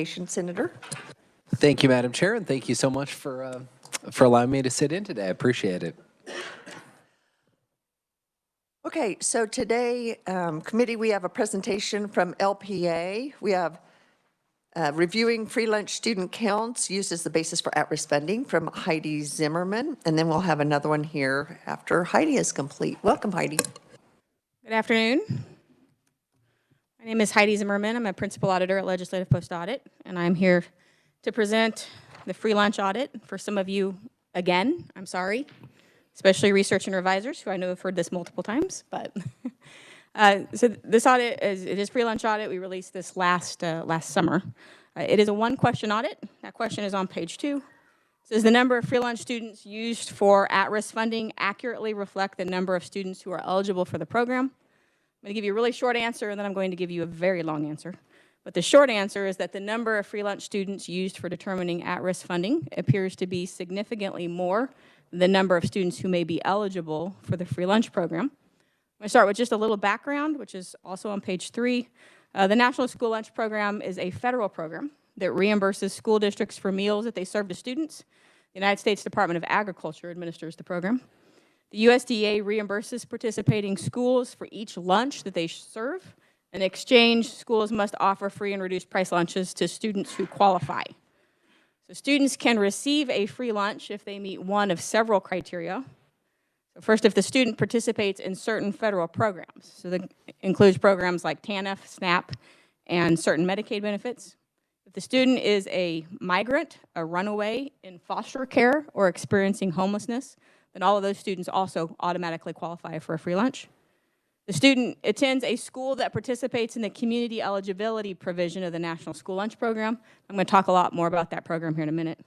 Senator. Thank you, Madam Chair, and thank you so much for allowing me to sit in today. I appreciate it. Okay, so today, committee, we have a presentation from LPA. We have reviewing free lunch student counts used as the basis for at-risk funding from Heidi Zimmerman, and then we'll have another one here after Heidi is complete. Welcome, Heidi. Good afternoon. My name is Heidi Zimmerman. I'm a principal auditor at Legislative Post Audit, and I'm here to present the free lunch audit for some of you again. I'm sorry, especially research and revisers who I know have heard this multiple times. But so this audit is free lunch audit. We released this last summer. It is a one-question audit. That question is on page 2. It says the number of free lunch students used for at-risk funding accurately reflect the number of students who are eligible for the program. I'm going to give you a really short answer, and then I'm going to give you a very long answer. But the short answer is that the number of free lunch students used for determining at-risk funding appears to be significantly more than the number of students who may be eligible for the free lunch program. I'm going to start with just a little background, which is also on page 3. The National School Lunch Program is a federal program that reimburses school districts for meals that they serve to students. The United States Department of Agriculture administers the program. The USDA reimburses participating schools for each lunch that they serve. In exchange, schools must offer free and reduced price lunches to students who qualify. So students can receive a free lunch if they meet one of several criteria. So first, if the student participates in certain federal programs. So that includes programs like TANF, SNAP, and certain Medicaid benefits. If the student is a migrant, a runaway, in foster care, or experiencing homelessness, then all of those students also automatically qualify for a free lunch. The student attends a school that participates in the community eligibility provision of the National School Lunch Program. I'm going to talk a lot more about that program here in a minute.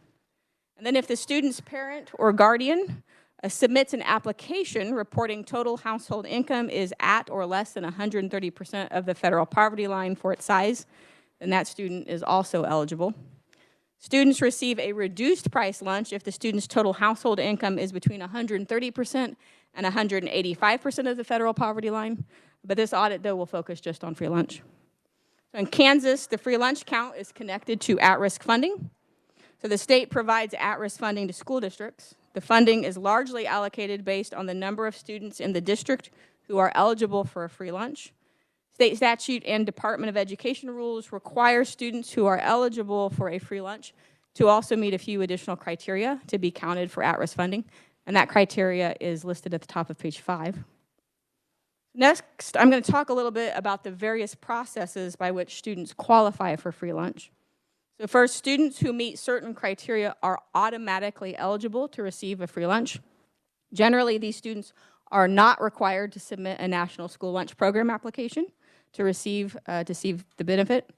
And then if the student's parent or guardian submits an application reporting total household income is at or less than 130% of the federal poverty line for its size, then that student is also eligible. Students receive a reduced price lunch if the student's total household income is between 130% and 185% of the federal poverty line. But this audit, though, will focus just on free lunch. So in Kansas, the free lunch count is connected to at-risk funding. So the state provides at-risk funding to school districts. The funding is largely allocated based on the number of students in the district who are eligible for a free lunch. State statute and Department of Education rules require students who are eligible for a free lunch to also meet a few additional criteria to be counted for at-risk funding, and that criteria is listed at the top of page 5. Next, I'm going to talk a little bit about the various processes by which students qualify for free lunch. So first, students who meet certain criteria are automatically eligible to receive a free lunch. Generally, these students are not required to submit a National School Lunch Program application to receive the benefit.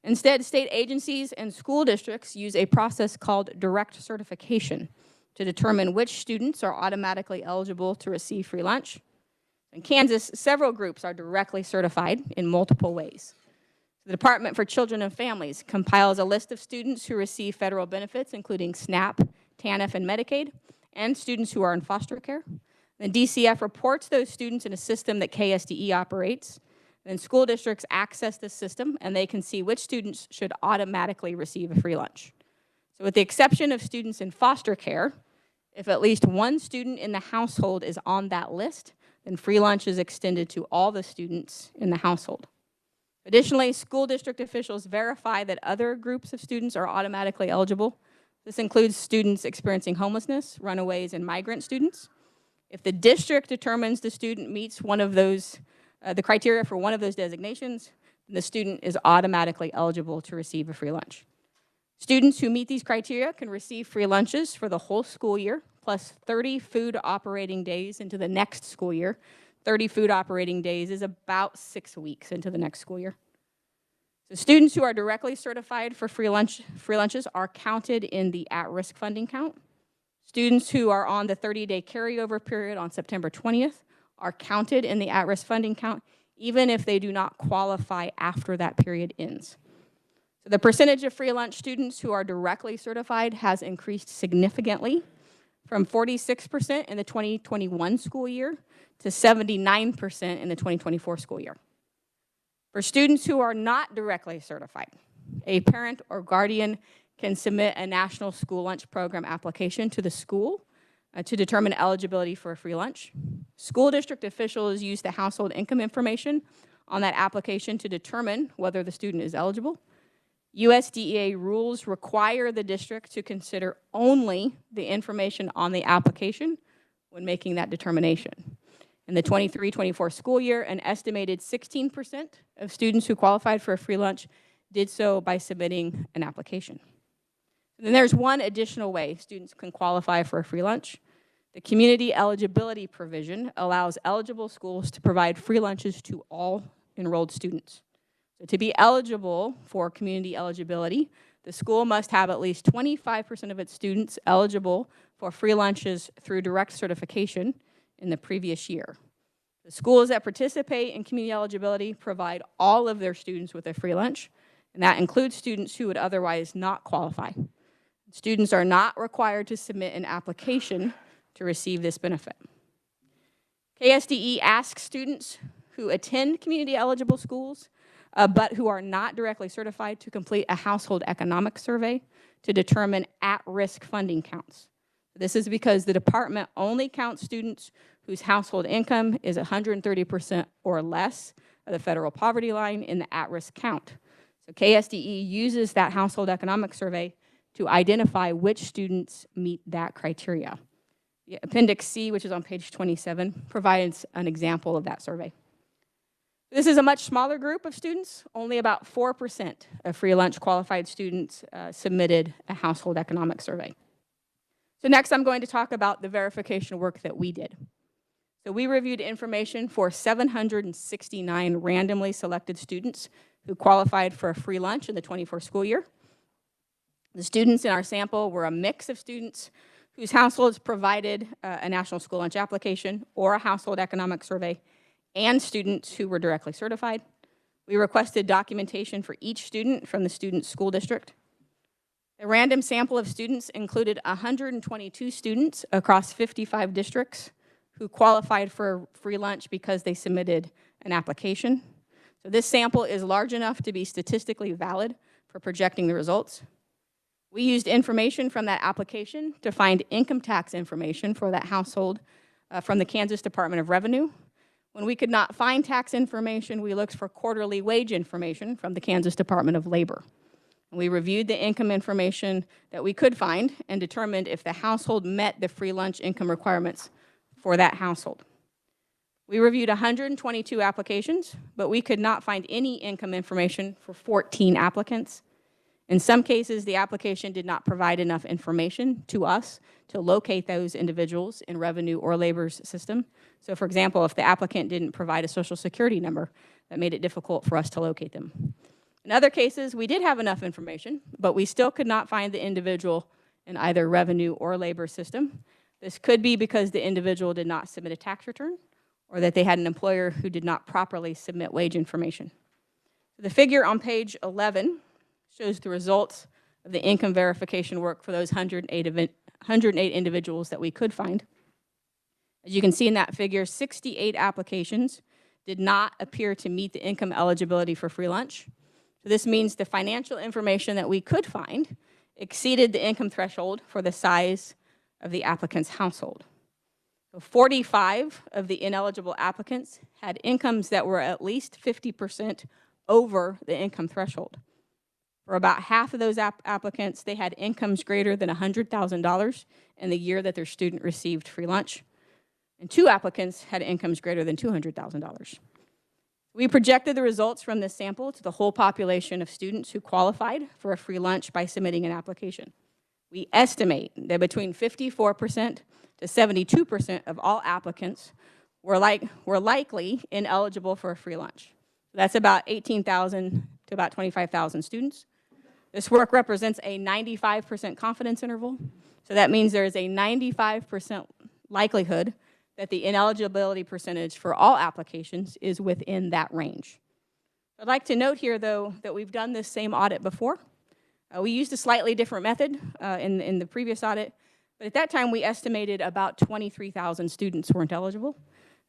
Instead, state agencies and school districts use a process called direct certification to determine which students are automatically eligible to receive free lunch. In Kansas, several groups are directly certified in multiple ways. The Department for Children and Families compiles a list of students who receive federal benefits, including SNAP, TANF, and Medicaid, and students who are in foster care. Then DCF reports those students in a system that KSDE operates. Then school districts access this system, and they can see which students should automatically receive a free lunch. So with the exception of students in foster care, if at least one student in the household is on that list, then free lunch is extended to all the students in the household. Additionally, school district officials verify that other groups of students are automatically eligible. This includes students experiencing homelessness, runaways, and migrant students. If the district determines the student meets one of those the criteria for one of those designations, the student is automatically eligible to receive a free lunch. Students who meet these criteria can receive free lunches for the whole school year, plus 30 food operating days into the next school year. 30 food operating days is about 6 weeks into the next school year. So students who are directly certified for free lunches are counted in the at-risk funding count. Students who are on the 30-day carryover period on September 20th are counted in the at-risk funding count, even if they do not qualify after that period ends. So the percentage of free lunch students who are directly certified has increased significantly from 46% in the 2021 school year to 79% in the 2024 school year. For students who are not directly certified, a parent or guardian can submit a national school lunch program application to the school to determine eligibility for a free lunch. School district officials use the household income information on that application to determine whether the student is eligible. USDEA rules require the district to consider only the information on the application when making that determination. In the 23-24 school year, an estimated 16% of students who qualified for a free lunch did so by submitting an application. And then there's one additional way students can qualify for a free lunch. The community eligibility provision allows eligible schools to provide free lunches to all enrolled students. So to be eligible for community eligibility, the school must have at least 25% of its students eligible for free lunches through direct certification in the previous year. The schools that participate in community eligibility provide all of their students with a free lunch, and that includes students who would otherwise not qualify. Students are not required to submit an application to receive this benefit. KSDE asks students who attend community eligible schools but who are not directly certified to complete a household economic survey to determine at-risk funding counts. This is because the department only counts students whose household income is 130% or less of the federal poverty line in the at-risk count. So KSDE uses that household economic survey to identify which students meet that criteria. The Appendix C, which is on page 27, provides an example of that survey. This is a much smaller group of students. Only about 4% of free lunch qualified students submitted a household economic survey. So next I'm going to talk about the verification work that we did. So we reviewed information for 769 randomly selected students who qualified for a free lunch in the 24 school year. The students in our sample were a mix of students whose households provided a national school lunch application or a household economic survey, and students who were directly certified. We requested documentation for each student from the student's school district. A random sample of students included 122 students across 55 districts who qualified for free lunch because they submitted an application. So this sample is large enough to be statistically valid for projecting the results. We used information from that application to find income tax information for that household from the Kansas Department of Revenue. When we could not find tax information, we looked for quarterly wage information from the Kansas Department of Labor. And we reviewed the income information that we could find and determined if the household met the free lunch income requirements for that household. We reviewed 122 applications, but we could not find any income information for 14 applicants. In some cases, the application did not provide enough information to us to locate those individuals in Revenue or Labor's system. So for example, if the applicant didn't provide a Social Security number, that made it difficult for us to locate them. In other cases, we did have enough information, but we still could not find the individual in either Revenue or Labor system. This could be because the individual did not submit a tax return or that they had an employer who did not properly submit wage information. The figure on page 11 shows the results of the income verification work for those 108 individuals that we could find. As you can see in that figure, 68 applications did not appear to meet the income eligibility for free lunch. So this means the financial information that we could find exceeded the income threshold for the size of the applicant's household. So 45 of the ineligible applicants had incomes that were at least 50% over the income threshold. For about half of those applicants, they had incomes greater than $100,000 in the year that their student received free lunch. And 2 applicants had incomes greater than $200,000. We projected the results from this sample to the whole population of students who qualified for a free lunch by submitting an application. We estimate that between 54% to 72% of all applicants were likely ineligible for a free lunch. That's about 18,000 to about 25,000 students. This work represents a 95% confidence interval. So that means there is a 95% likelihood that the ineligibility percentage for all applications is within that range. I'd like to note here, though, that we've done this same audit before. We used a slightly different method in the previous audit, but at that time we estimated about 23,000 students weren't eligible.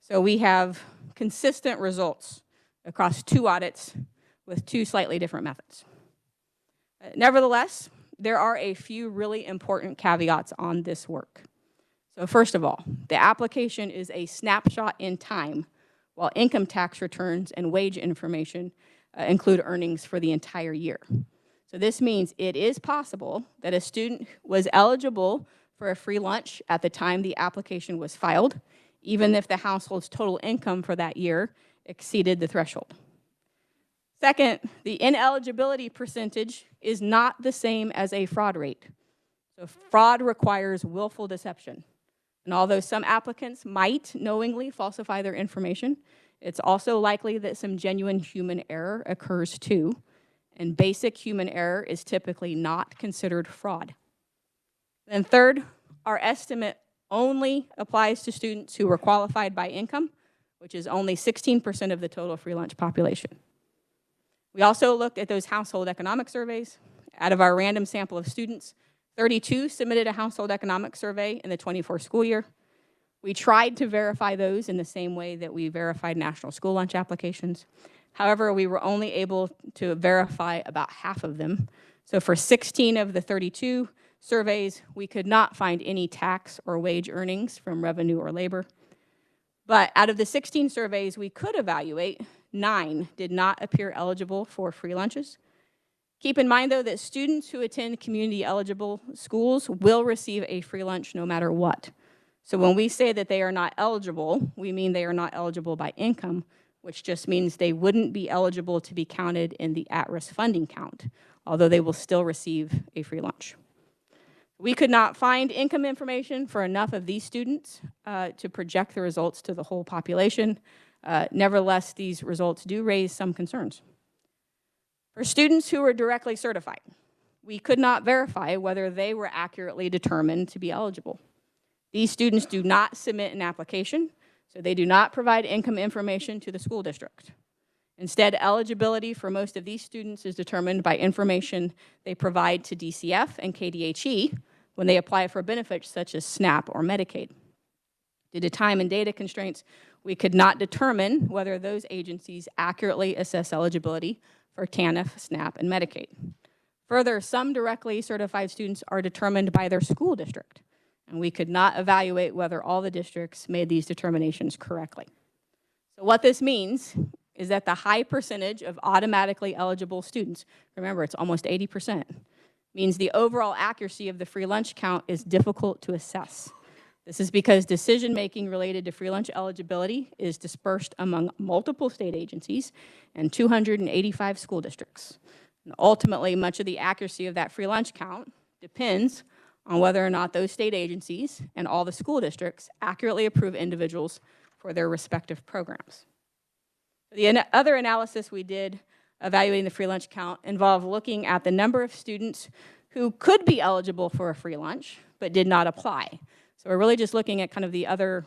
So we have consistent results across 2 audits with 2 slightly different methods. Nevertheless, there are a few really important caveats on this work. So first of all, the application is a snapshot in time, while income tax returns and wage information include earnings for the entire year. So this means it is possible that a student was eligible for a free lunch at the time the application was filed, even if the household's total income for that year exceeded the threshold. Second, the ineligibility percentage is not the same as a fraud rate. So fraud requires willful deception. And although some applicants might knowingly falsify their information, it's also likely that some genuine human error occurs too. And basic human error is typically not considered fraud. And third, our estimate only applies to students who were qualified by income, which is only 16% of the total free lunch population. We also looked at those household economic surveys. Out of our random sample of students, 32 submitted a household economic survey in the 24 school year. We tried to verify those in the same way that we verified national school lunch applications. However, we were only able to verify about half of them. So for 16 of the 32 surveys, we could not find any tax or wage earnings from revenue or labor. But out of the 16 surveys we could evaluate, 9 did not appear eligible for free lunches. Keep in mind, though, that students who attend community-eligible schools will receive a free lunch no matter what. So when we say that they are not eligible, we mean they are not eligible by income, which just means they wouldn't be eligible to be counted in the at-risk funding count, although they will still receive a free lunch. We could not find income information for enough of these students to project the results to the whole population. Nevertheless, these results do raise some concerns. For students who were directly certified, we could not verify whether they were accurately determined to be eligible. These students do not submit an application, so they do not provide income information to the school district. Instead, eligibility for most of these students is determined by information they provide to DCF and KDHE when they apply for benefits such as SNAP or Medicaid. Due to time and data constraints, we could not determine whether those agencies accurately assess eligibility for TANF, SNAP, and Medicaid. Further, some directly certified students are determined by their school district, and we could not evaluate whether all the districts made these determinations correctly. So what this means is that the high percentage of automatically eligible students, remember it's almost 80%, means the overall accuracy of the free lunch count is difficult to assess. This is because decision-making related to free lunch eligibility is dispersed among multiple state agencies and 285 school districts. And ultimately, much of the accuracy of that free lunch count depends on whether or not those state agencies and all the school districts accurately approve individuals for their respective programs. The other analysis we did evaluating the free lunch count involved looking at the number of students who could be eligible for a free lunch but did not apply. So we're really just looking at the other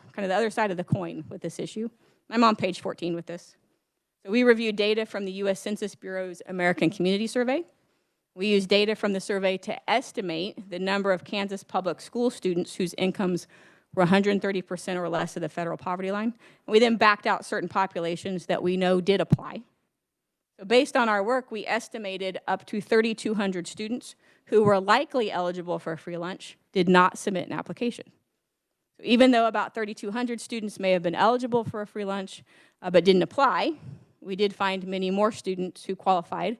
side of the coin with this issue. I'm on page 14 with this. So we reviewed data from the U.S. Census Bureau's American Community Survey. We used data from the survey to estimate the number of Kansas public school students whose incomes were 130% or less of the federal poverty line. And we then backed out certain populations that we know did apply. So based on our work, we estimated up to 3,200 students who were likely eligible for a free lunch did not submit an application. So even though about 3,200 students may have been eligible for a free lunch but didn't apply, we did find many more students who qualified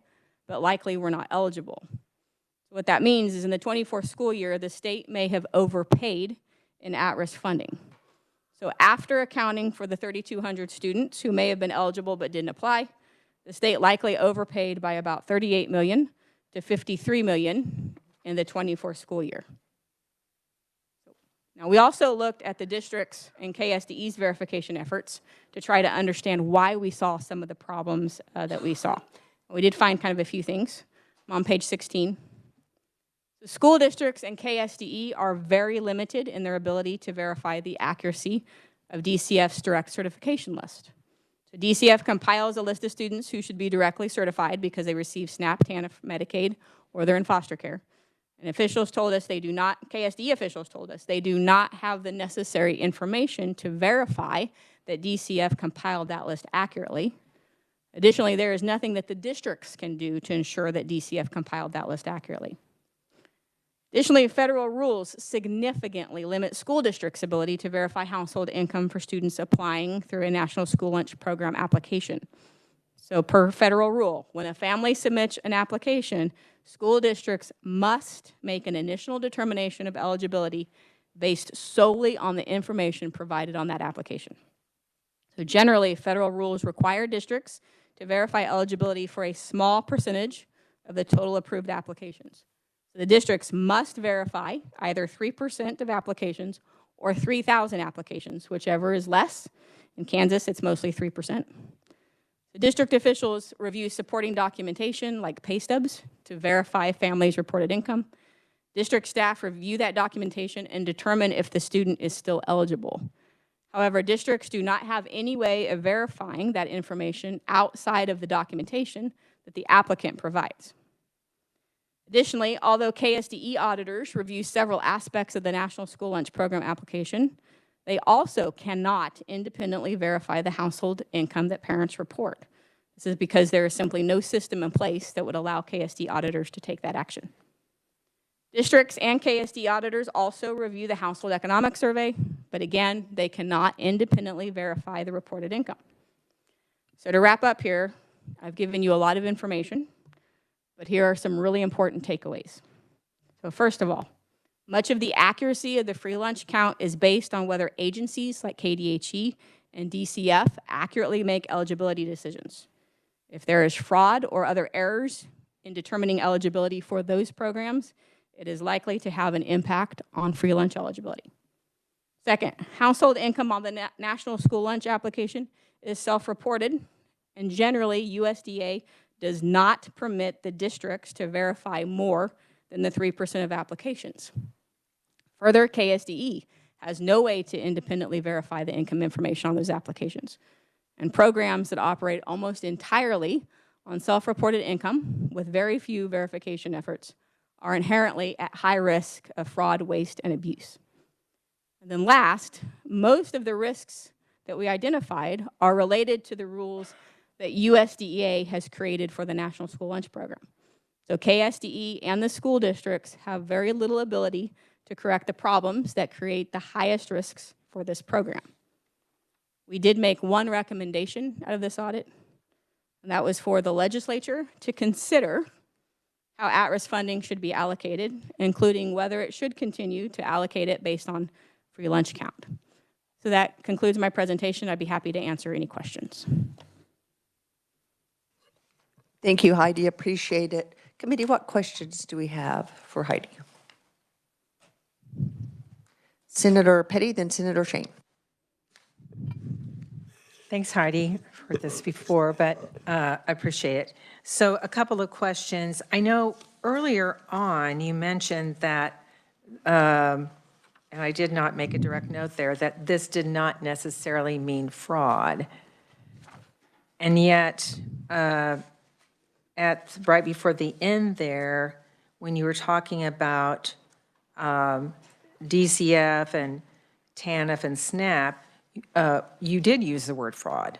but likely were not eligible. So what that means is in the 24 school year, the state may have overpaid in at-risk funding. So after accounting for the 3,200 students who may have been eligible but didn't apply, the state likely overpaid by about $38 million to $53 million in the 24 school year. Now, we also looked at the districts and KSDE's verification efforts to try to understand why we saw some of the problems that we saw. We did find a few things. I'm on page 16. The school districts and KSDE are very limited in their ability to verify the accuracy of DCF's direct certification list. So DCF compiles a list of students who should be directly certified because they receive SNAP, TANF, Medicaid, or they're in foster care. And officials told us they do not, KSDE officials told us, they do not have the necessary information to verify that DCF compiled that list accurately. Additionally, there is nothing that the districts can do to ensure that DCF compiled that list accurately. Additionally, federal rules significantly limit school districts' ability to verify household income for students applying through a National School Lunch Program application. So per federal rule, when a family submits an application, school districts must make an initial determination of eligibility based solely on the information provided on that application. So generally, federal rules require districts to verify eligibility for a small percentage of the total approved applications. So the districts must verify either 3% of applications or 3,000 applications, whichever is less. In Kansas, it's mostly 3%. The district officials review supporting documentation like pay stubs to verify families' reported income. District staff review that documentation and determine if the student is still eligible. However, districts do not have any way of verifying that information outside of the documentation that the applicant provides. Additionally, although KSDE auditors review several aspects of the National School Lunch Program application, they also cannot independently verify the household income that parents report. This is because there is simply no system in place that would allow KSD auditors to take that action. Districts and KSD auditors also review the household economic survey, but again, they cannot independently verify the reported income. So to wrap up here, I've given you a lot of information, but here are some really important takeaways. So first of all, much of the accuracy of the free lunch count is based on whether agencies like KDHE and DCF accurately make eligibility decisions. If there is fraud or other errors in determining eligibility for those programs, it is likely to have an impact on free lunch eligibility. Second, household income on the National School Lunch application is self-reported, and generally USDA does not permit the districts to verify more than the 3% of applications. Further, KSDE has no way to independently verify the income information on those applications. And programs that operate almost entirely on self-reported income with very few verification efforts are inherently at high risk of fraud, waste, and abuse. And then last, most of the risks that we identified are related to the rules that USDA has created for the National School Lunch Program. So KSDE and the school districts have very little ability to correct the problems that create the highest risks for this program. We did make one recommendation out of this audit, and that was for the legislature to consider how at-risk funding should be allocated, including whether it should continue to allocate it based on free lunch count. So that concludes my presentation. I'd be happy to answer any questions. Thank you, Heidi. Appreciate it. Committee, what questions do we have for Heidi? Senator Petty, then Senator Shane. Thanks, Heidi, for this before, but I appreciate it. So a couple of questions. I know earlier on you mentioned that, and I did not make a direct note there, that this did not necessarily mean fraud. And yet, right before the end there, when you were talking about DCF and TANF and SNAP, you did use the word fraud.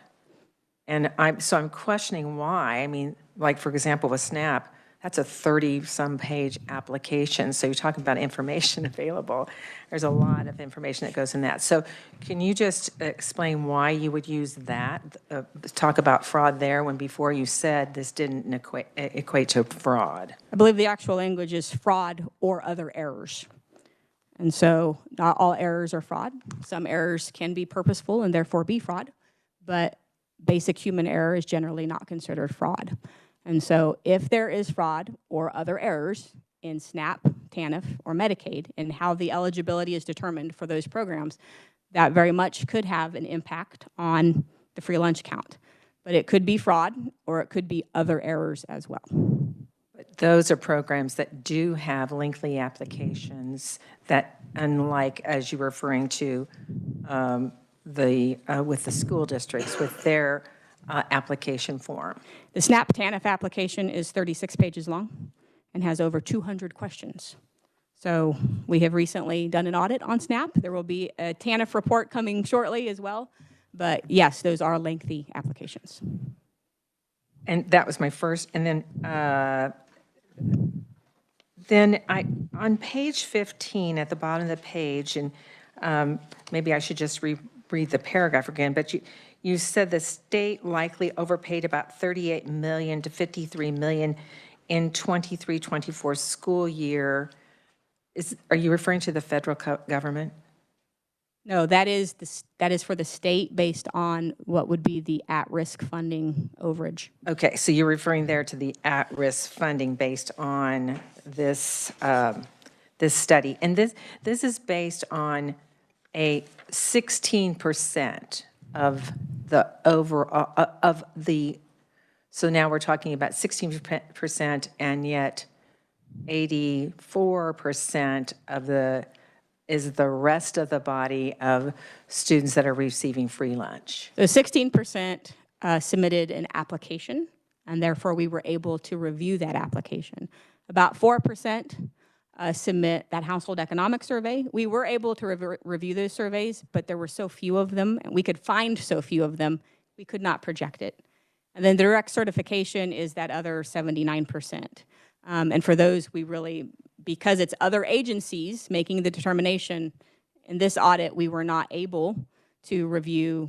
And so I'm questioning why. I mean, like, for example, with SNAP, that's a 30-some page application. So you're talking about information available. There's a lot of information that goes in that. So can you just explain why you would use that, talk about fraud there, when before you said this didn't equate to fraud? I believe the actual language is fraud or other errors. And so not all errors are fraud. Some errors can be purposeful and therefore be fraud, but basic human error is generally not considered fraud. And so if there is fraud or other errors in SNAP, TANF, or Medicaid and how the eligibility is determined for those programs, that very much could have an impact on the free lunch count. But it could be fraud or it could be other errors as well. But those are programs that do have lengthy applications that, unlike, as you were referring to, with the school districts, with their application form. The SNAP TANF application is 36 pages long and has over 200 questions. So we have recently done an audit on SNAP. There will be a TANF report coming shortly as well. But yes, those are lengthy applications. And that was my first, and then on page 15, at the bottom of the page, and maybe I should just read the paragraph again, but you said the state likely overpaid about 38 million to 53 million in 23-24 school year. Are you referring to the federal government? No, that is for the state based on what would be the at-risk funding overage. Okay, so you're referring there to the at-risk funding based on this, this study. And this is based on a 16% of the overall, so now we're talking about 16%, and yet 84% is the rest of the body of students that are receiving free lunch. So 16% submitted an application, and therefore we were able to review that application. About 4% submit that household economic survey. We were able to review those surveys, but there were so few of them, and we could find so few of them, we could not project it. And then direct certification is that other 79%. And for those, we really, because it's other agencies making the determination, in this audit, we were not able to review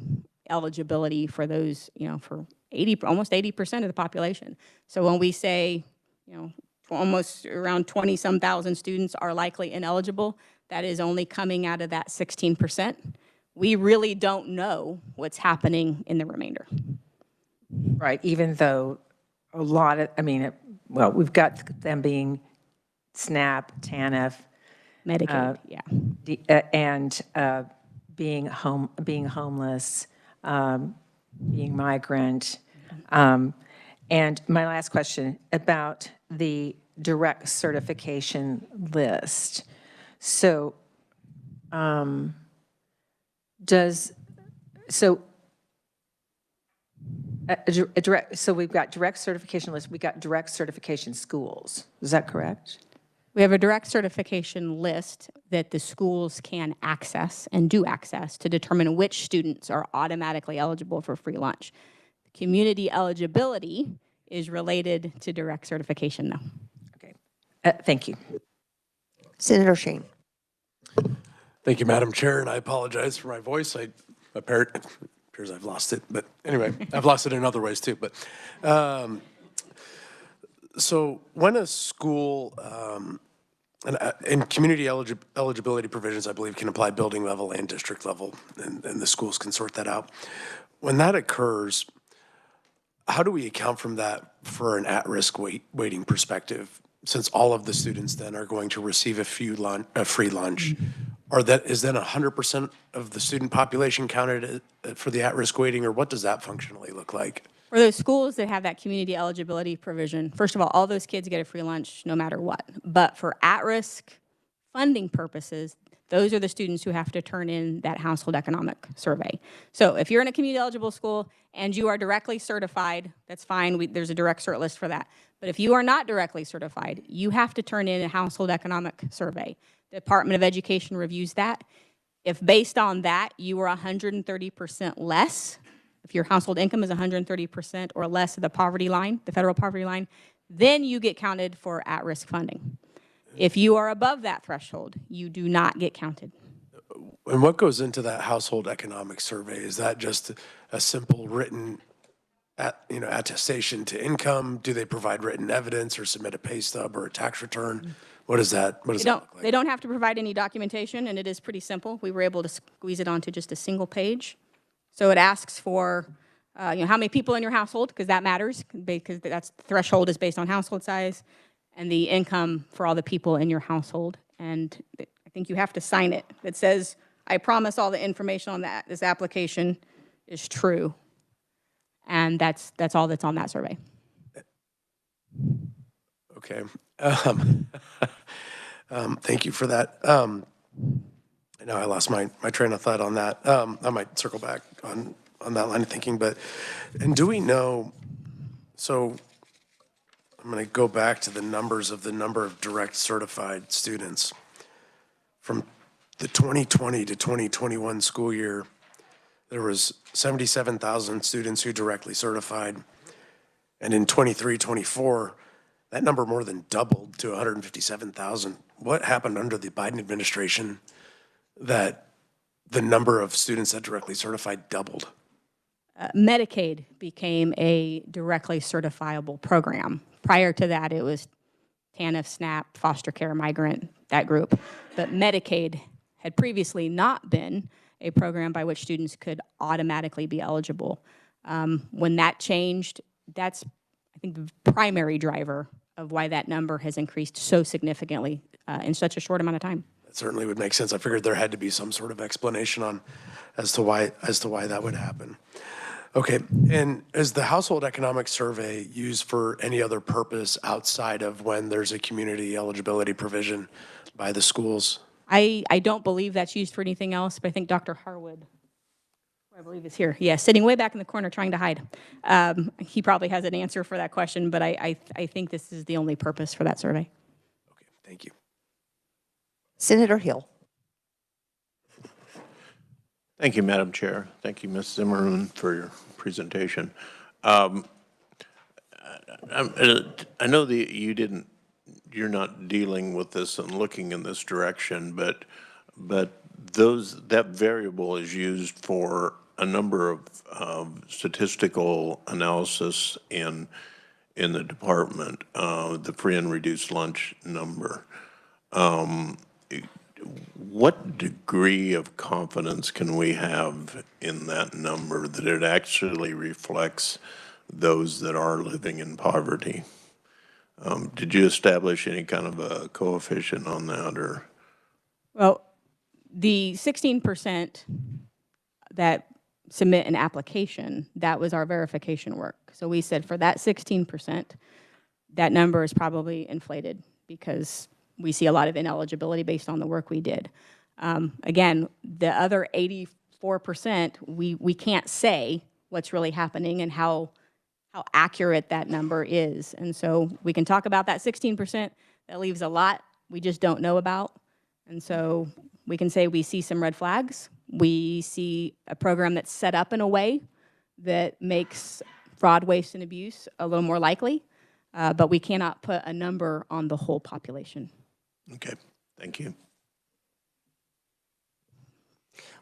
eligibility for those, for almost 80% of the population. So when we say, almost around 20-some thousand students are likely ineligible, that is only coming out of that 16%. We really don't know what's happening in the remainder. Right, even though a lot of, well, we've got them being SNAP, TANF, Medicaid, yeah. And being homeless, being migrant. And my last question about the direct certification list. So so we've got direct certification list, we got direct certification schools. Is that correct? We have a direct certification list that the schools can access and do access to determine which students are automatically eligible for free lunch. Community eligibility is related to direct certification, though. Okay, thank you. Senator Shane. Thank you, Madam Chair, and I apologize for my voice. It appears I've lost it, but anyway, I've lost it in other ways too. But so when a school, and community eligibility provisions, I believe, can apply building level and district level, and the schools can sort that out. When that occurs, how do we account from that for an at-risk weighting perspective, since all of the students then are going to receive a free lunch? Or is then 100% of the student population counted for the at-risk weighting, or what does that functionally look like? For those schools that have that community eligibility provision, first of all those kids get a free lunch no matter what. But for at-risk funding purposes, those are the students who have to turn in that household economic survey. So if you're in a community eligible school and you are directly certified, that's fine. There's a direct cert list for that. But if you are not directly certified, you have to turn in a household economic survey. The Department of Education reviews that. If based on that, you are 130% less, if your household income is 130% or less of the poverty line, the federal poverty line, then you get counted for at-risk funding. If you are above that threshold, you do not get counted. And what goes into that household economic survey? Is that just a simple written attestation to income? Do they provide written evidence or submit a pay stub or a tax return? What does that look like? They don't have to provide any documentation, and it is pretty simple. We were able to squeeze it onto just a single page. So it asks for how many people in your household, because that matters, because that's the threshold is based on household size, and the income for all the people in your household. And I think you have to sign it. It says, I promise all the information on this application is true. And that's all that's on that survey. Okay. Thank you for that. I know I lost my train of thought on that. I might circle back on that line of thinking, and do we know, so I'm going to go back to the numbers of the number of direct certified students. From the 2020 to 2021 school year, there was 77,000 students who directly certified, And in 23, 24, that number more than doubled to 157,000. What happened under the Biden administration that the number of students that directly certified doubled? Medicaid became a directly certifiable program. Prior to that, it was TANF, SNAP, foster care, migrant, that group. But Medicaid had previously not been a program by which students could automatically be eligible. When that changed, that's, I think, the primary driver of why that number has increased so significantly in such a short amount of time. That certainly would make sense. I figured there had to be some sort of explanation on as to why that would happen. Okay, and is the household economic survey used for any other purpose outside of when there's a community eligibility provision by the schools? I don't believe that's used for anything else, but I think Dr. Harwood, who I believe is here, sitting way back in the corner trying to hide. He probably has an answer for that question, but I think this is the only purpose for that survey. Okay, thank you. Senator Hill. Thank you, Madam Chair. Thank you, Ms. Zimmerman, for your presentation. I know that you're not dealing with this and looking in this direction, but that variable is used for a number of statistical analysis in the department, the free and reduced lunch number. What degree of confidence can we have in that number that it actually reflects those that are living in poverty? Did you establish any kind of a coefficient on that, or? Well, the 16% that submit an application, that was our verification work. So we said for that 16%, that number is probably inflated because we see a lot of ineligibility based on the work we did. Again, the other 84%, we can't say what's really happening and how accurate that number is. And so we can talk about that 16%. That leaves a lot we just don't know about. And so we can say we see some red flags. We see a program that's set up in a way that makes fraud, waste, and abuse a little more likely, but we cannot put a number on the whole population. Okay, thank you.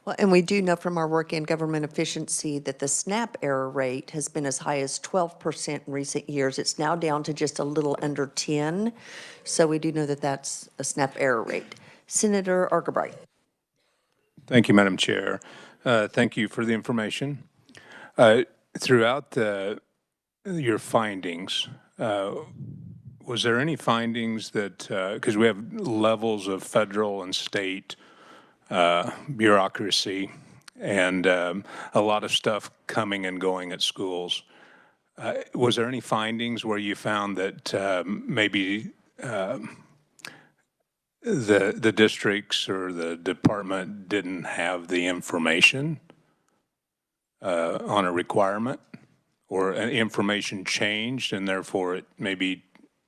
Well, and we do know from our work in government efficiency that the SNAP error rate has been as high as 12% in recent years. It's now down to just a little under 10. So we do know that that's a SNAP error rate. Senator Argabright. Thank you, Madam Chair. Thank you for the information. Throughout your findings, was there any findings that, because we have levels of federal and state bureaucracy and a lot of stuff coming and going at schools, was there any findings where you found that maybe the districts or the department didn't have the information on a requirement, or information changed and therefore it maybe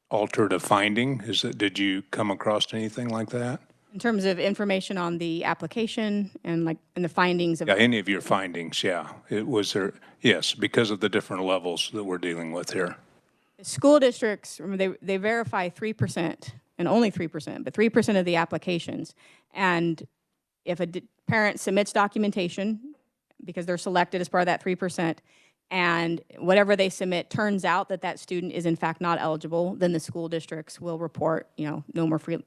altered a finding? Did you come across anything like that? In terms of information on the application and the findings of any of your findings, yeah. Was there, yes, because of the different levels that we're dealing with here. school districts, remember, they verify 3%, and only 3%, but 3% of the applications. And if a parent submits documentation, because they're selected as part of that 3%, and whatever they submit turns out that that student is in fact not eligible, then the school districts will report, no more free,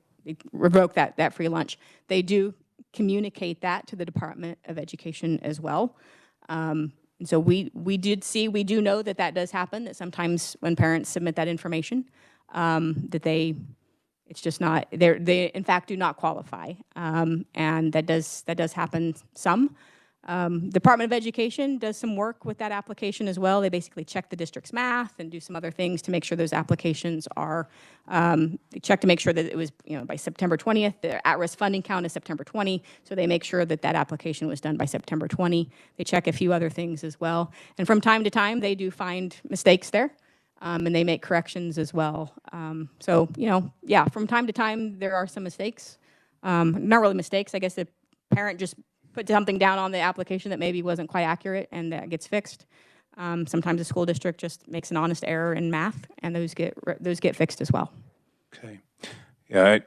revoke that free lunch. They do communicate that to the Department of Education as well. And so we do know that that does happen, that sometimes when parents submit that information, that it's just not, they in fact do not qualify. And that does happen some. Department of Education does some work with that application as well. They basically check the district's math and do some other things to make sure those applications are, they check to make sure that it was, by September 20th, the at-risk funding count is September 20, so they make sure that that application was done by September 20. They check a few other things as well. And from time to time, they do find mistakes there, and they make corrections as well. So, yeah, from time to time, there are some mistakes. Not really mistakes, I guess the parent just put something down on the application that maybe wasn't quite accurate, and that gets fixed. Sometimes a school district just makes an honest error in math, and those get fixed as well. Okay. Yeah,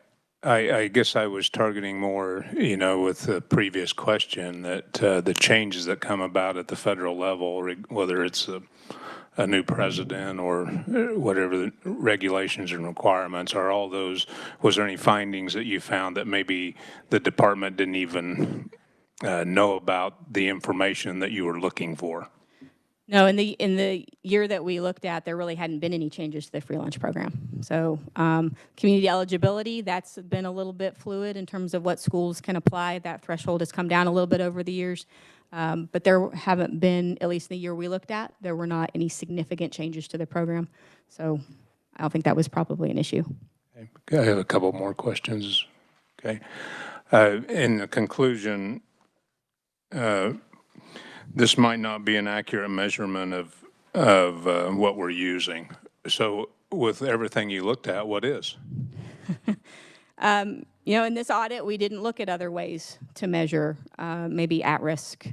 I guess I was targeting more, with the previous question that the changes that come about at the federal level, whether it's a new president or whatever the regulations and requirements are, all those, was there any findings that you found that maybe the department didn't even know about the information that you were looking for? No, in the year that we looked at, there really hadn't been any changes to the free lunch program. So community eligibility, that's been a little bit fluid in terms of what schools can apply. That threshold has come down a little bit over the years. But there haven't been, at least the year we looked at, there were not any significant changes to the program. So I don't think that was probably an issue. Okay. I have a couple more questions. Okay. In the conclusion, this might not be an accurate measurement of what we're using. So with everything you looked at, what is? In this audit, we didn't look at other ways to measure maybe at-risk,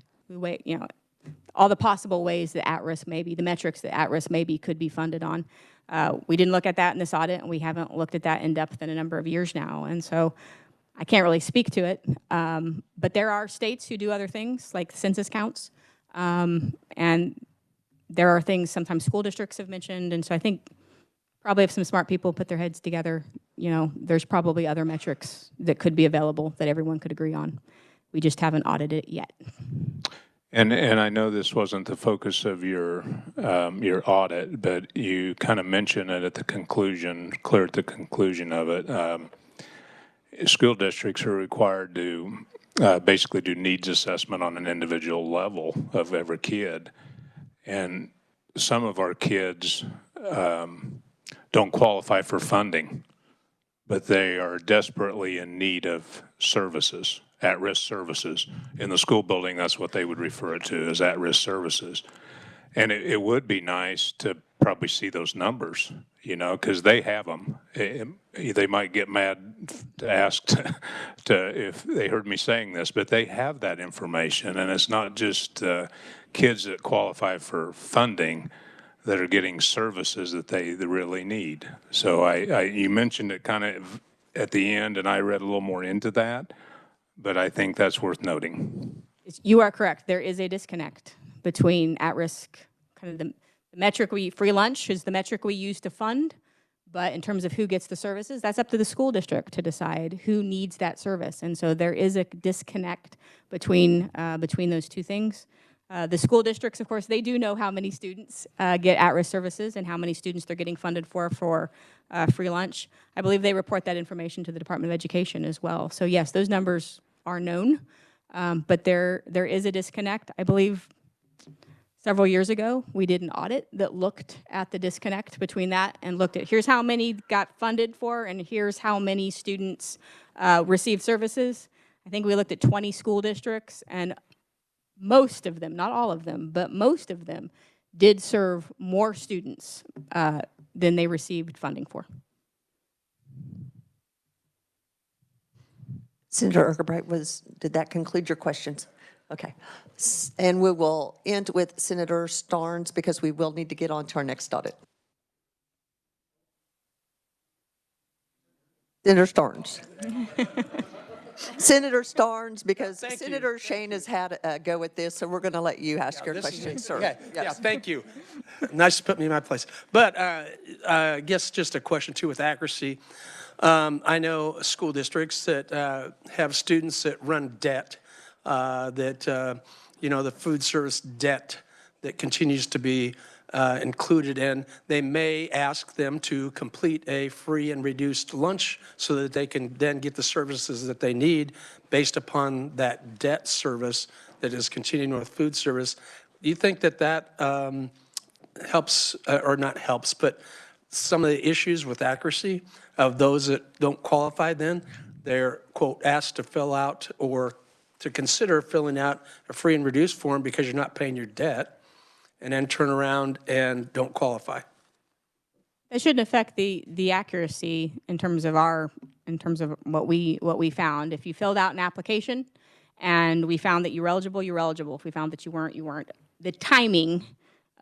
all the possible ways that at-risk maybe, the metrics that at-risk maybe could be funded on. We didn't look at that in this audit, and we haven't looked at that in depth in a number of years now. And so I can't really speak to it, but there are states who do other things like census counts. And there are things sometimes school districts have mentioned. And so I think probably if some smart people put their heads together, there's probably other metrics that could be available that everyone could agree on. We just haven't audited it yet. And I know this wasn't the focus of your audit, but you kind of mentioned it at the conclusion, clear at the conclusion of it. School districts are required to basically do needs assessment on an individual level of every kid. And some of our kids don't qualify for funding, but they are desperately in need of services, at-risk services. In the school building, that's what they would refer it to as at-risk services. And it would be nice to probably see those numbers, because they have them. They might get mad to ask if they heard me saying this, but they have that information. And it's not just kids that qualify for funding that are getting services that they really need. So you mentioned it kind of at the end, and I read a little more into that, but I think that's worth noting. You are correct. There is a disconnect between at-risk, kind of the metric free lunch is the metric we use to fund, but in terms of who gets the services, that's up to the school district to decide who needs that service. And so there is a disconnect between those two things. The school districts, of course, they do know how many students get at-risk services and how many students they're getting funded for free lunch. I believe they report that information to the Department of Education as well. So yes, those numbers are known, but there is a disconnect. I believe several years ago, we did an audit that looked at the disconnect between that and looked at here's how many got funded for and here's how many students received services. I think we looked at 20 school districts, and most of them, not all of them, but most of them did serve more students than they received funding for. Senator Urquhart, did that conclude your questions? Okay. And we will end with Senator Starnes because we will need to get on to our next audit. Senator Starnes. Senator Starnes, because Senator Shane has had a go at this, so we're going to let you ask your question, sir. Okay. Yes. Yeah, thank you. Nice to put me in my place. But I guess just a question, too, with accuracy. I know school districts that have students that run debt, the food service debt that continues to be included in. They may ask them to complete a free and reduced lunch so that they can then get the services that they need based upon that debt service that is continuing with food service. Do you think that helps, or not helps, but some of the issues with accuracy of those that don't qualify then? They're, quote, asked to fill out or to consider filling out a free and reduced form because you're not paying your debt, and then turn around and don't qualify. It shouldn't affect the accuracy in terms of what we found. If you filled out an application and we found that you were eligible, you were eligible. If we found that you weren't, you weren't. The timing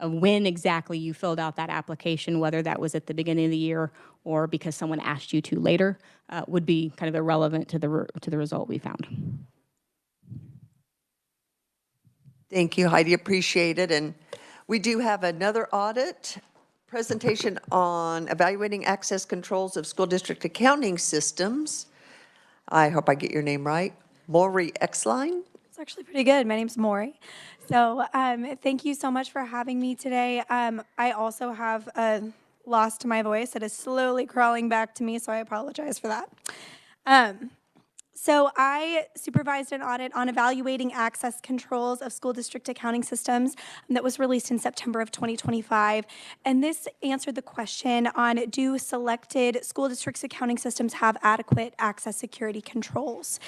when exactly you filled out that application, whether that was at the beginning of the year or because someone asked you to later, would be kind of irrelevant to the result we found. Thank you, Heidi, appreciate it. And we do have another audit presentation on evaluating access controls of school district accounting systems. I hope I get your name right. Maury Exline. It's actually pretty good. My name's Maury. So thank you so much for having me today. I also have a loss to my voice that is slowly crawling back to me, so I apologize for that. So I supervised an audit on evaluating access controls of school district accounting systems that was released in September of 2025. And this answered the question on, do selected school districts accounting systems have adequate access security controls?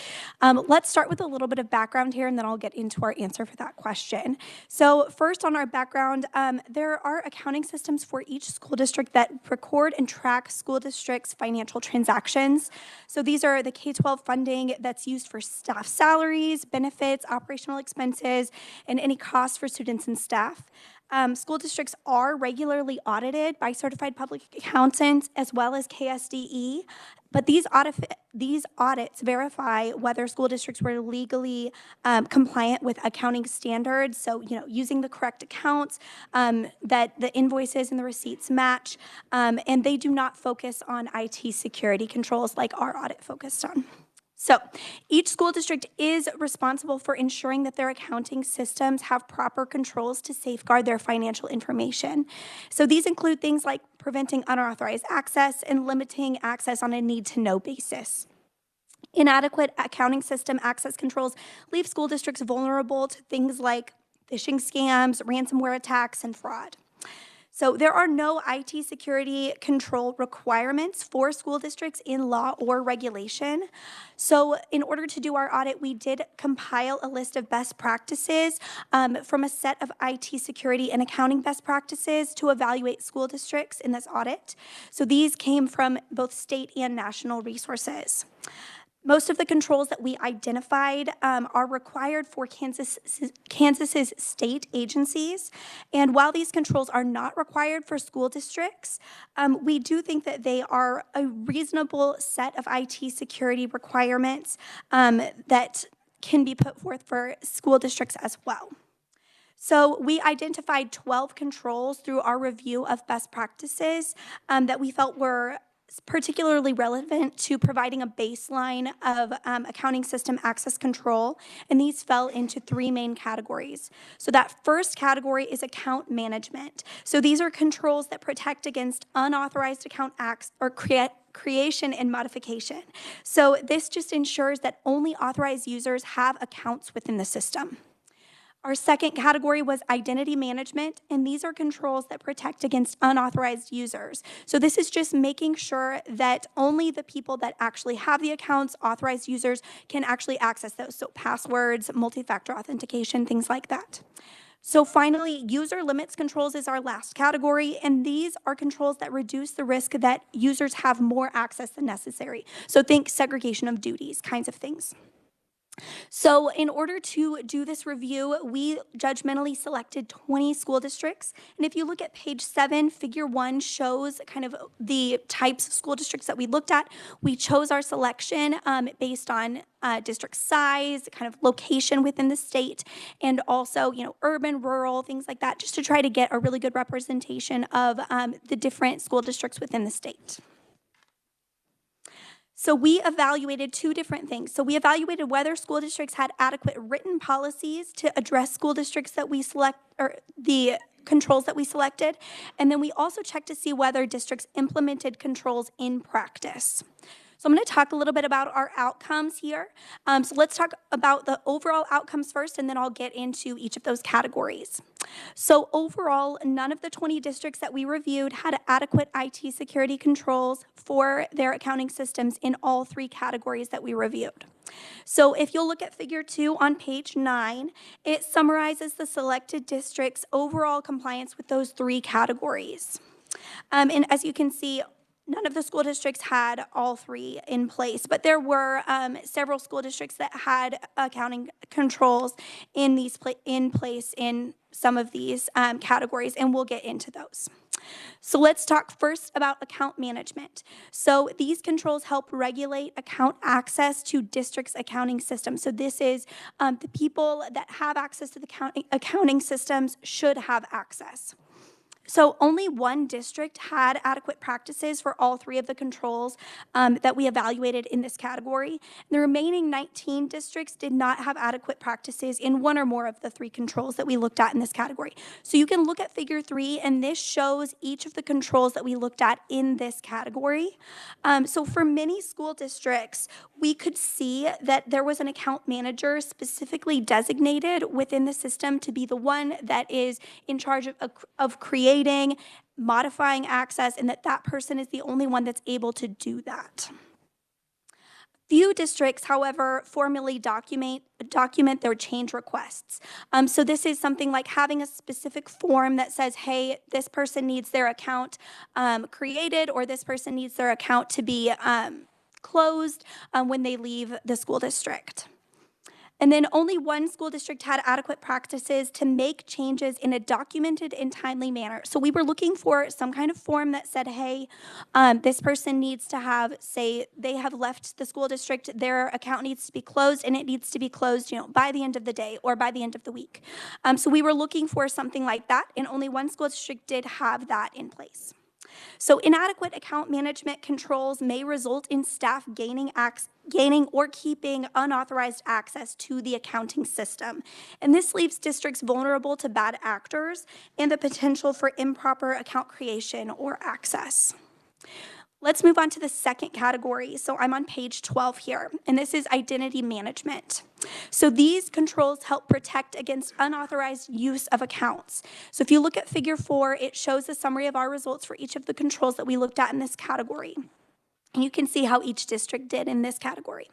Let's start with a little bit of background here, and then I'll get into our answer for that question. So first on our background, there are accounting systems for each school district that record and track school districts' financial transactions. So these are the K-12 funding that's used for staff salaries, benefits, operational expenses, and any costs for students and staff. School districts are regularly audited by certified public accountants as well as KSDE, but these audits verify whether school districts were legally compliant with accounting standards. So, using the correct accounts, that the invoices and the receipts match, and they do not focus on IT security controls like our audit focused on. So each school district is responsible for ensuring that their accounting systems have proper controls to safeguard their financial information. So these include things like preventing unauthorized access and limiting access on a need-to-know basis. Inadequate accounting system access controls leave school districts vulnerable to things like phishing scams, ransomware attacks, and fraud. So there are no IT security control requirements for school districts in law or regulation. So in order to do our audit, we did compile a list of best practices from a set of IT security and accounting best practices to evaluate school districts in this audit. So these came from both state and national resources. Most of the controls that we identified are required for Kansas's state agencies. And while these controls are not required for school districts, we do think that they are a reasonable set of IT security requirements that can be put forth for school districts as well. So we identified 12 controls through our review of best practices that we felt were particularly relevant to providing a baseline of accounting system access control, and these fell into three main categories. So that first category is account management. So these are controls that protect against unauthorized account acts or creation and modification. So this just ensures that only authorized users have accounts within the system. Our second category was identity management, and these are controls that protect against unauthorized users. So this is just making sure that only the people that actually have the accounts, authorized users, can actually access those. So passwords, multi-factor authentication, things like that. So finally, user limits controls is our last category, and these are controls that reduce the risk that users have more access than necessary. So think segregation of duties, kinds of things. So in order to do this review, we judgmentally selected 20 school districts. And if you look at page 7, figure 1 shows kind of the types of school districts that we looked at. We chose our selection based on district size, kind of location within the state, and also, urban, rural, things like that, just to try to get a really good representation of the different school districts within the state. So we evaluated two different things. So we evaluated whether school districts had adequate written policies to address school districts that we select, or the controls that we selected. And then we also checked to see whether districts implemented controls in practice. So I'm going to talk a little bit about our outcomes here. So let's talk about the overall outcomes first, and then I'll get into each of those categories. So overall, none of the 20 districts that we reviewed had adequate IT security controls for their accounting systems in all three categories that we reviewed. So if you'll look at figure 2 on page 9, it summarizes the selected districts' overall compliance with those three categories. And as you can see, None of the school districts had all three in place, but there were several school districts that had accounting controls in place in some of these categories, and we'll get into those. So let's talk first about account management. So these controls help regulate account access to district's accounting system. So this is the people that have access to the accounting systems should have access. So only one district had adequate practices for all three of the controls that we evaluated in this category. The remaining 19 districts did not have adequate practices in one or more of the three controls that we looked at in this category. So you can look at Figure 3, and this shows each of the controls that we looked at in this category. So for many school districts, we could see that there was an account manager specifically designated within the system to be the one that is in charge of creating, modifying access, and that person is the only one that's able to do that. Few districts, however, formally document their change requests. So this is something like having a specific form that says, hey, this person needs their account created, or this person needs their account to be closed when they leave the school district. And then only one school district had adequate practices to make changes in a documented and timely manner. So we were looking for some kind of form that said, hey, this person needs to have, say, they have left the school district, their account needs to be closed, and it needs to be closed, by the end of the day or by the end of the week. So we were looking for something like that, and only one school district did have that in place. So inadequate account management controls may result in staff gaining or keeping unauthorized access to the accounting system. And this leaves districts vulnerable to bad actors and the potential for improper account creation or access. Let's move on to the second category. So I'm on page 12 here, and this is identity management. So these controls help protect against unauthorized use of accounts. So if you look at Figure 4, it shows a summary of our results for each of the controls that we looked at in this category. And you can see how each district did in this category.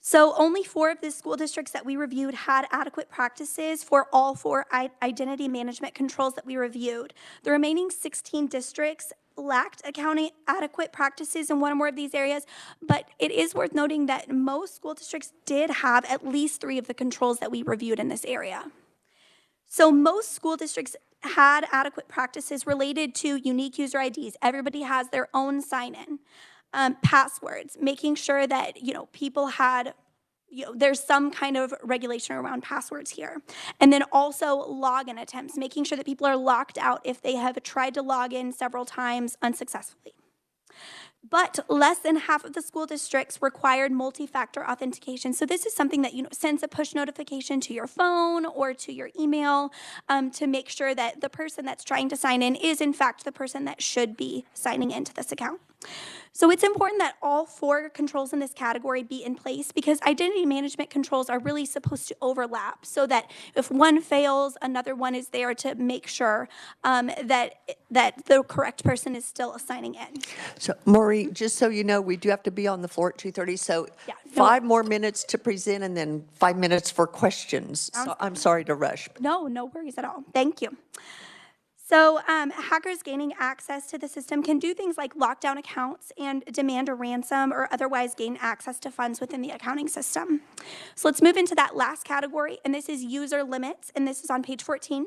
So only 4 of the school districts that we reviewed had adequate practices for all 4 identity management controls that we reviewed. The remaining 16 districts lacked adequate practices in one or more of these areas, but it is worth noting that most school districts did have at least 3 of the controls that we reviewed in this area. So most school districts had adequate practices related to unique user IDs. Everybody has their own sign-in. Passwords, making sure that, people had, there's some kind of regulation around passwords here. And then also login attempts, making sure that people are locked out if they have tried to log in several times unsuccessfully. But less than half of the school districts required multi-factor authentication. So this is something that sends a push notification to your phone or to your email to make sure that the person that's trying to sign in is in fact the person that should be signing into this account. So it's important that all 4 controls in this category be in place because identity management controls are really supposed to overlap so that if one fails, another one is there to make sure that the correct person is still signing in. So, Maureen, just so you know, we do have to be on the floor at 2:30, so Yeah, 5 more minutes to present and then 5 minutes for questions. So I'm sorry to rush. No worries at all. Thank you. So hackers gaining access to the system can do things like lock down accounts and demand a ransom or otherwise gain access to funds within the accounting system. So let's move into that last category, and this is user limits, and this is on page 14.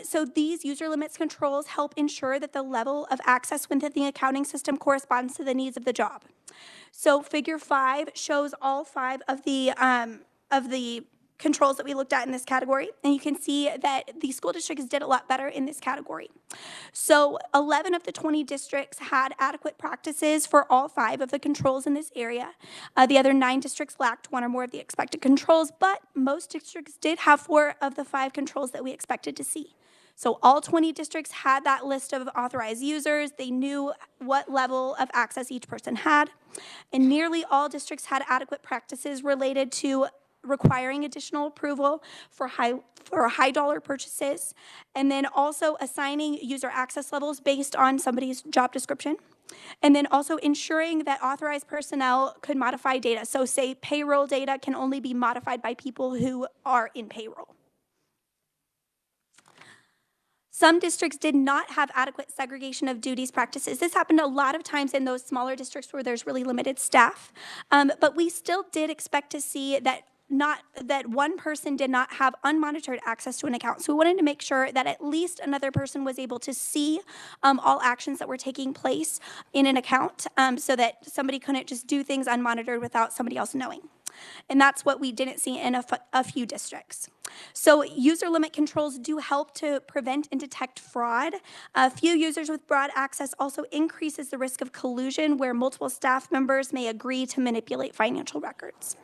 So these user limits controls help ensure that the level of access within the accounting system corresponds to the needs of the job. So Figure 5 shows all 5 of the controls that we looked at in this category, and you can see that the school districts did a lot better in this category. So 11 of the 20 districts had adequate practices for all 5 of the controls in this area. The other 9 districts lacked 1 or more of the expected controls, but most districts did have 4 of the 5 controls that we expected to see. So all 20 districts had that list of authorized users. They knew what level of access each person had, and nearly all districts had adequate practices related to requiring additional approval for high dollar purchases, and then also assigning user access levels based on somebody's job description, and then also ensuring that authorized personnel could modify data. So say payroll data can only be modified by people who are in payroll. Some districts did not have adequate segregation of duties practices. This happened a lot of times in those smaller districts where there's really limited staff. But we still did expect to see that one person did not have unmonitored access to an account. So we wanted to make sure that at least another person was able to see all actions that were taking place in an account, so that somebody couldn't just do things unmonitored without somebody else knowing. And that's what we didn't see in a few districts. So user limit controls do help to prevent and detect fraud. Few users with broad access also increases the risk of collusion, where multiple staff members may agree to manipulate financial records.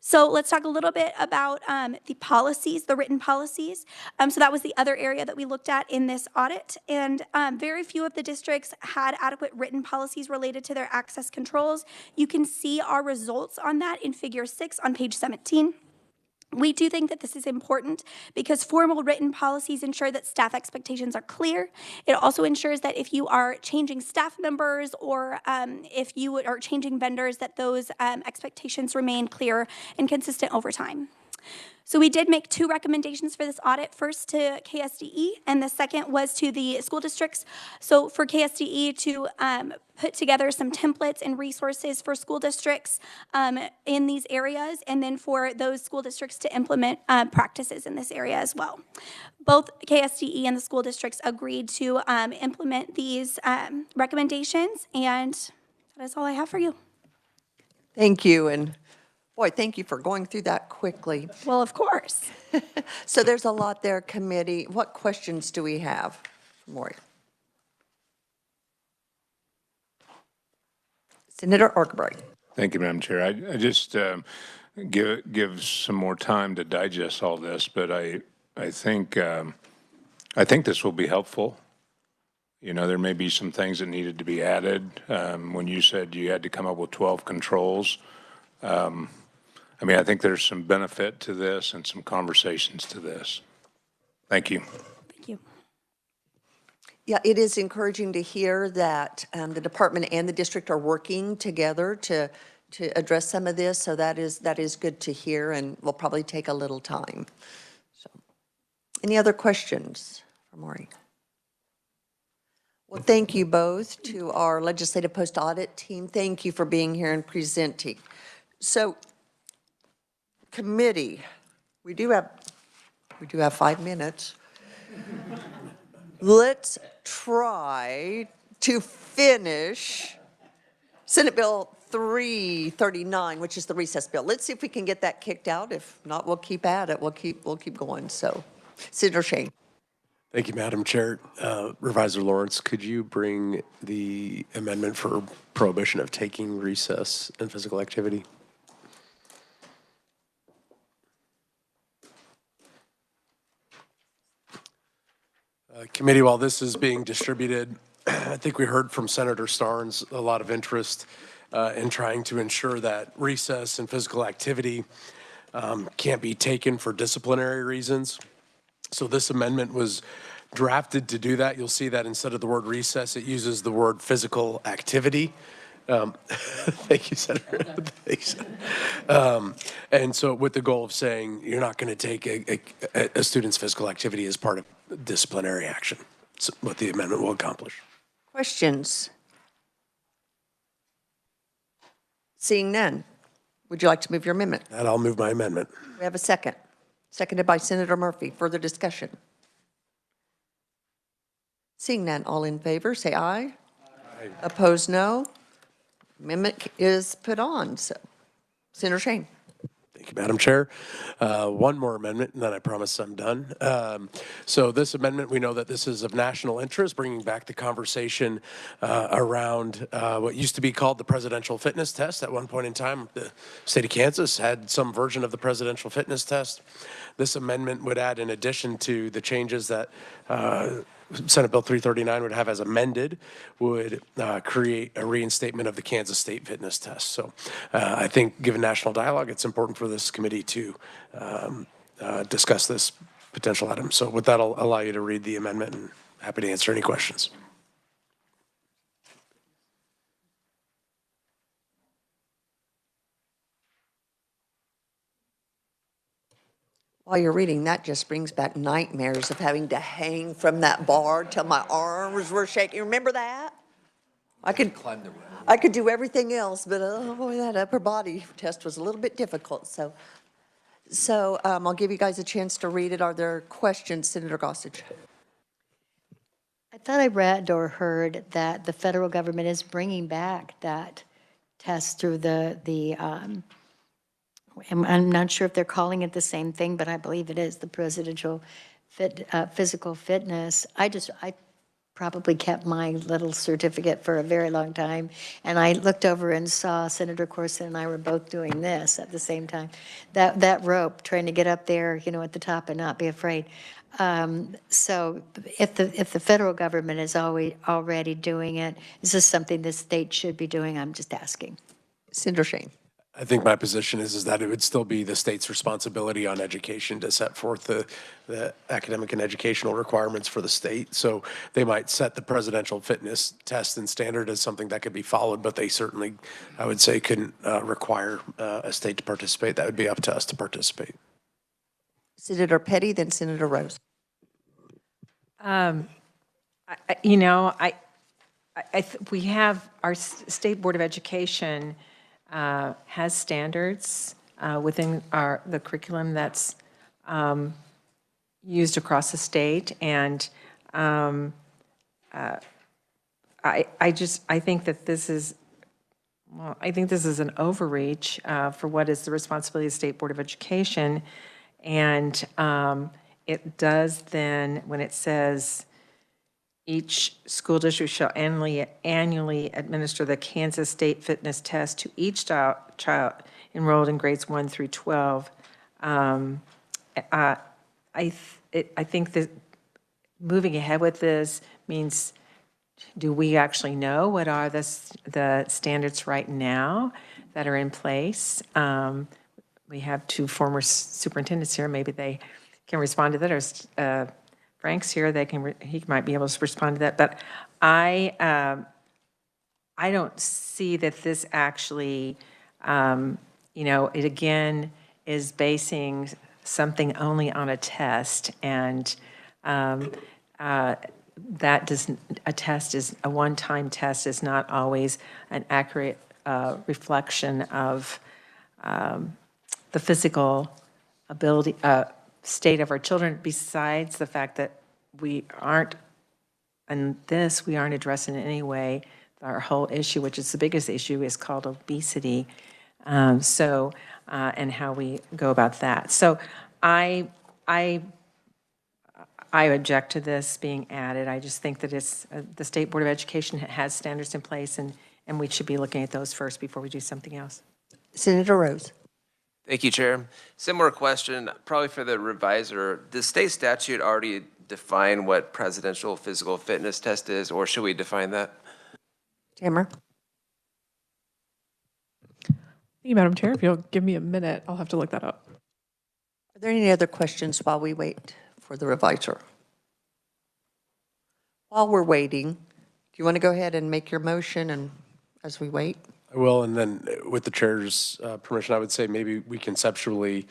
So let's talk a little bit about the policies, the written policies. So that was the other area that we looked at in this audit. And very few of the districts had adequate written policies related to their access controls. You can see our results on that in Figure 6 on page 17. We do think that this is important because formal written policies ensure that staff expectations are clear. It also ensures that if you are changing staff members or if you are changing vendors, that those expectations remain clear and consistent over time. So we did make 2 recommendations for this audit, first to KSDE, and the second was to the school districts. So for KSDE to put together some templates and resources for school districts in these areas, and then for those school districts to implement practices in this area as well. Both KSDE and the school districts agreed to implement these recommendations, and that is all I have for you. Thank you, and boy, thank you for going through that quickly. Well, of course. So there's a lot there, committee. What questions do we have? Maury. Senator Archibald. Thank you, Madam Chair. I just give some more time to digest all this, but I think this will be helpful. You know, there may be some things that needed to be added. When you said you had to come up with 12 controls, I mean, I think there's some benefit to this and some conversations to this. Thank you. Thank you. Yeah, it is encouraging to hear that the department and the district are working together to address some of this. So that is good to hear, and will probably take a little time. So, any other questions for Maury? Well, thank you both to our legislative post-audit team. Thank you for being here and presenting. So, committee, we do have 5 minutes. Let's try to finish Senate Bill 339, which is the recess bill. Let's see if we can get that kicked out. If not, we'll keep at it. We'll keep going. So, Senator Shane. Thank you, Madam Chair. Revisor Lawrence, could you bring the amendment for prohibition of taking recess and physical activity? Committee, while this is being distributed, I think we heard from Senator Starnes a lot of interest in trying to ensure that recess and physical activity can't be taken for disciplinary reasons. So this amendment was drafted to do that. You'll see that instead of the word recess, it uses the word physical activity. Thank you, Senator. Thanks. And so with the goal of saying you're not going to take a student's physical activity as part of disciplinary action. That's what the amendment will accomplish. Questions? Seeing none, would you like to move your amendment? And I'll move my amendment. We have a second. Seconded by Senator Murphy. Further discussion? Seeing none, all in favor, say aye. Aye. Opposed, no. Amendment is put on. So, Senator Shane. Thank you, Madam Chair. One more amendment, and then I promise I'm done. So this amendment, we know that this is of national interest, bringing back the conversation around what used to be called the presidential fitness test. At one point in time, the state of Kansas had some version of the presidential fitness test. This amendment would add, in addition to the changes that Senate Bill 339 would have as amended, would create a reinstatement of the Kansas State Fitness Test. So I think, given national dialogue, it's important for this committee to discuss this potential item. So with that, I'll allow you to read the amendment, and happy to answer any questions. While you're reading, that just brings back nightmares of having to hang from that bar till my arms were shaking. Remember that? I could do everything else, but oh boy, that upper body test was a little bit difficult. So I'll give you guys a chance to read it. Are there questions, Senator Gossage? I thought I read or heard that the federal government is bringing back that test through I'm not sure if they're calling it the same thing, but I believe it is, the presidential physical fitness. I probably kept my little certificate for a very long time, and I looked over and saw Senator Corson and I were both doing this at the same time. That rope, trying to get up there, at the top and not be afraid. So if the federal government is already doing it, is this something the state should be doing? I'm just asking. Senator Shane. I think my position is that it would still be the state's responsibility on education to set forth the academic and educational requirements for the state. So they might set the presidential fitness test and standard as something that could be followed, but they certainly, I would say, couldn't require a state to participate. That would be up to us to participate. Senator Petty, then Senator Rose. We have our State Board of Education has standards within the curriculum that's used across the state, and I think that this is, I think this is an overreach for what is the responsibility of the State Board of Education, and it does then, when it says each school district shall annually administer the Kansas State Fitness Test to each child enrolled in grades 1 through 12. I think that moving ahead with this means, do we actually know what are the standards right now that are in place? We have two former superintendents here. Maybe they can respond to that, or Frank's here, he might be able to respond to that, but I don't see that this actually, it again is basing something only on a test, and a one-time test is not always an accurate reflection of the physical ability, state of our children, besides the fact that we aren't addressing in any way our whole issue, which is the biggest issue, is called obesity. And how we go about that. So I object to this being added. I just think that it's the State Board of Education has standards in place, and we should be looking at those first before we do something else. Senator Rose. Thank you, Chair. Similar question, probably for the reviser. Does state statute already define what presidential physical fitness test is, or should we define that? Tamara. Thank you, Madam Chair. If you'll give me a minute, I'll have to look that up. Are there any other questions while we wait for the reviser? While we're waiting, do you want to go ahead and make your motion and as we wait? I will, and then with the chair's permission, I would say maybe we conceptually,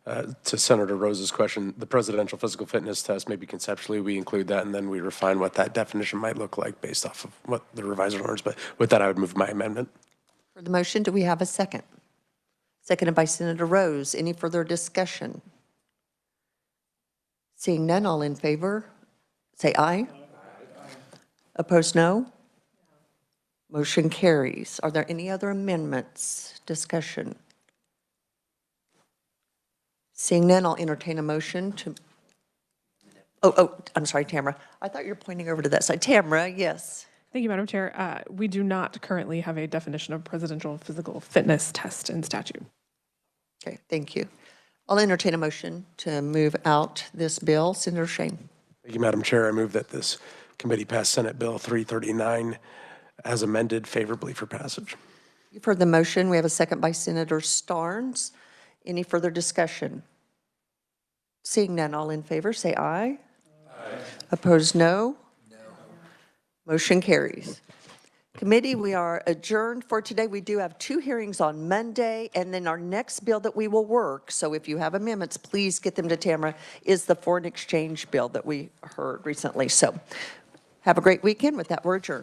to Senator Rose's question, the presidential physical fitness test, maybe conceptually we include that, and then we refine what that definition might look like based off of what the reviser learns. But with that, I would move my amendment. For the motion, do we have a second? Seconded by Senator Rose. Any further discussion? Seeing none, all in favor, say aye. Opposed, no? Motion carries. Are there any other amendments? Discussion? Seeing none, I'll entertain a motion to, I'm sorry, Tamara. I thought you were pointing over to that side. Tamara, yes. Thank you, Madam Chair. We do not currently have a definition of presidential physical fitness test in statute. Okay, thank you. I'll entertain a motion to move out this bill. Senator Shane. Thank you, Madam Chair. I move that this committee pass Senate Bill 339 as amended favorably for passage. You've heard the motion. We have a second by Senator Starnes. Any further discussion? Seeing none, all in favor, say aye. Aye. Opposed, no? No. Motion carries. Committee, we are adjourned for today. We do have 2 hearings on Monday, and then our next bill that we will work, so if you have amendments, please get them to Tamara, is the foreign exchange bill that we heard recently. So have a great weekend. With that, we're adjourned.